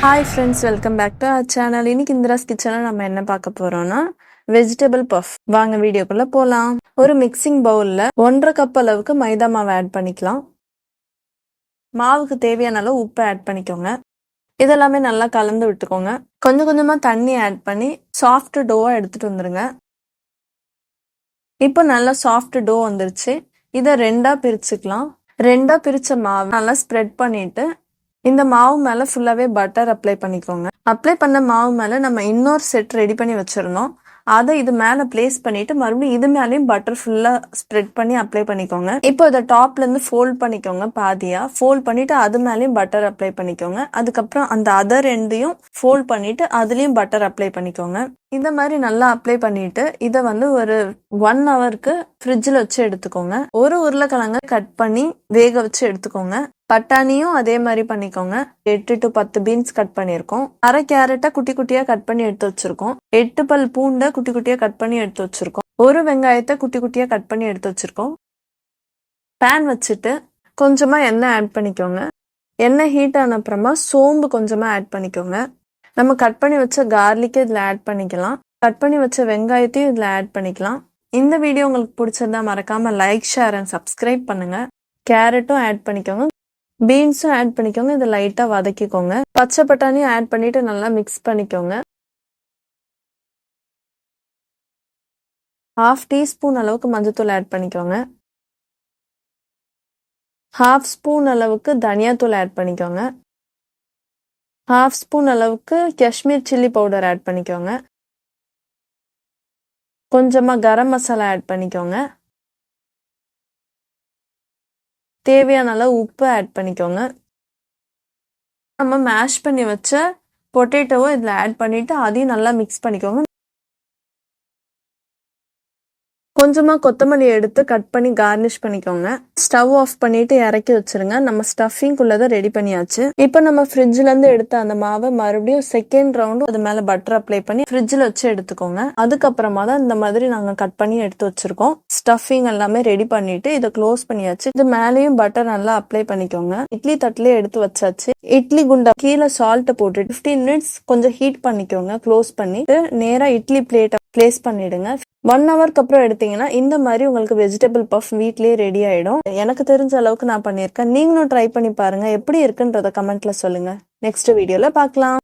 Hi friends, welcome back to our channel. இன்னைக்கு இந்திராஸ் கிச்சனில் நம்ம என்ன பார்க்க போறோம்னா வெஜிடபிள் பஃப். வாங்க வீடியோக்குள்ள போகலாம். ஒரு மிக்சிங் பவுலில் 1.5 கப் அளவுக்கு மைதா மாவு ஆட் பண்ணிக்கலாம். மாவுக்கு தேவையான அளவு உப்பு ஆட் பண்ணிக்கோங்க. இதெல்லாமே நல்லா கலந்து விட்டுக்கோங்க. கொஞ்சம் கொஞ்சமாக தண்ணி ஆட் பண்ணி சாஃப்ட் டோவாக எடுத்துட்டு வந்துடுங்க. இப்போ நல்லா சாஃப்ட் டோ வந்துருச்சு. இதை 2ஆ பிரிச்சுக்கலாம். 2ஆ பிரித்த மாவு நல்லா ஸ்ப்ரெட் பண்ணிட்டு இந்த மாவு மேல ஃபுல்லாவே பட்டர் அப்ளை பண்ணிக்கோங்க. அப்ளை பண்ண மாவு மேல நம்ம இன்னொரு செட் ரெடி பண்ணி வச்சிருந்தோம். அதை இது மேல பிளேஸ் பண்ணிட்டு மறுபடியும் இது மேலேயும் பட்டர் ஃபுல்லா ஸ்ப்ரெட் பண்ணி அப்ளை பண்ணிக்கோங்க. இப்போ இதை டாப்ல இருந்து ஃபோல்ட் பண்ணிக்கோங்க. பாதியா ஃபோல்ட் பண்ணிட்டு அது மேலேயும் பட்டர் அப்ளை பண்ணிக்கோங்க. அதுக்கப்புறம் அந்த அதர் எண்டையும் ஃபோல்ட் பண்ணிட்டு அதுலயும் பட்டர் அப்ளை பண்ணிக்கோங்க. இந்த மாதிரி நல்லா அப்ளை பண்ணிட்டு இதை ஒரு 1 ஹவருக்கு ஃப்ரிட்ஜில் வச்சு எடுத்துக்கோங்க. ஒரு உருளைக்கிழங்க கட் பண்ணி வேக வச்சு எடுத்துக்கோங்க. பட்டாணியும் அதே மாதிரி பண்ணிக்கோங்க. 8 to 10 பீன்ஸ் கட் பண்ணியிருக்கோம். அரை கேரட்டை குட்டி குட்டியா கட் பண்ணி எடுத்து வச்சிருக்கோம். 8 பல் பூண்டை குட்டி குட்டியா கட் பண்ணி எடுத்து வச்சிருக்கோம். ஒரு வெங்காயத்தை குட்டி குட்டியா கட் பண்ணி எடுத்து வச்சிருக்கோம். பேன் வச்சுட்டு கொஞ்சமா எண்ணெய் ஆட் பண்ணிக்கோங்க. எண்ணெய் ஹீட் ஆன அப்புறமா சோம்பு கொஞ்சமா ஆட் பண்ணிக்கோங்க. நம்ம கட் பண்ணி வச்ச கார்லிக்கை இதில் ஆட் பண்ணிக்கலாம். கட் பண்ணி வச்ச வெங்காயத்தையும் இதில் ஆட் பண்ணிக்கலாம். இந்த வீடியோ உங்களுக்கு பிடிச்சிருந்தா மறக்காம லைக், ஷேர் அண்ட் சப்ஸ்கிரைப் பண்ணுங்க. கேரட்டும் ஆட் பண்ணிக்கோங்க. பீன்ஸும் ஆட் பண்ணிக்கோங்க. இதை லைட்டா வதக்கிக்கோங்க. பச்சை பட்டாணியும் ஆட் பண்ணிட்டு நல்லா மிக்ஸ் பண்ணிக்கோங்க. 1/2 டீஸ்பூன் அளவுக்கு மஞ்சத்தூள் ஆட் பண்ணிக்கோங்க. 1/2 ஸ்பூன் அளவுக்கு தனியாத்தூள் ஆட் பண்ணிக்கோங்க. 1/2 ஸ்பூன் அளவுக்கு காஷ்மீர் சில்லி பவுடர் ஆட் பண்ணிக்கோங்க. கொஞ்சமா கரம் மசாலா ஆட் பண்ணிக்கோங்க. தேவையான அளவு உப்பு ஆட் பண்ணிக்கோங்க. நம்ம மேஷ் பண்ணி வச்ச பொட்டேட்டோவை இதில் ஆட் பண்ணிட்டு அதையும் நல்லா மிக்ஸ் பண்ணிக்கோங்க. கொஞ்சமா கொத்தமல்லி எடுத்து கட் பண்ணி கார்னிஷ் பண்ணிக்கோங்க. ஸ்டவ் ஆஃப் பண்ணிட்டு இறக்கி வச்சிருங்க. நம்ம ஸ்டஃபிங்குள்ளதை ரெடி பண்ணியாச்சு. இப்போ நம்ம ஃப்ரிட்ஜ்ல இருந்து எடுத்த அந்த மாவை மறுபடியும் செகண்ட் ரவுண்டு அது மேல பட்டர் அப்ளை பண்ணி ஃப்ரிட்ஜில் வச்சு எடுத்துக்கோங்க. அதுக்கப்புறமா தான் இந்த மாதிரி நாங்க கட் பண்ணி எடுத்து வச்சிருக்கோம். ஸ்டஃபிங் எல்லாமே ரெடி பண்ணிட்டு இதை க்ளோஸ் பண்ணியாச்சு. இது மேலேயும் பட்டர் நல்லா அப்ளை பண்ணிக்கோங்க. இட்லி தட்டிலே எடுத்து வச்சாச்சு. இட்லி குண்டா கீழே சால்ட் போட்டு 15 மினிட்ஸ் கொஞ்சம் ஹீட் பண்ணிக்கோங்க. க்ளோஸ் பண்ணிட்டு நேரா இட்லி பிளேட்டை பிளேஸ் பண்ணிடுங்க. 1 ஹவருக்கு அப்புறம் எடுத்தீங்கன்னா இந்த மாதிரி உங்களுக்கு வெஜிடபிள் பஃப் வீட்லயே ரெடி ஆயிடும். எனக்கு தெரிஞ்ச அளவுக்கு நான் பண்ணியிருக்கேன். நீங்களும் ட்ரை பண்ணி பாருங்க. எப்படி இருக்குன்றத கமெண்ட்ல சொல்லுங்க. நெக்ஸ்ட் வீடியோல பார்க்கலாம்.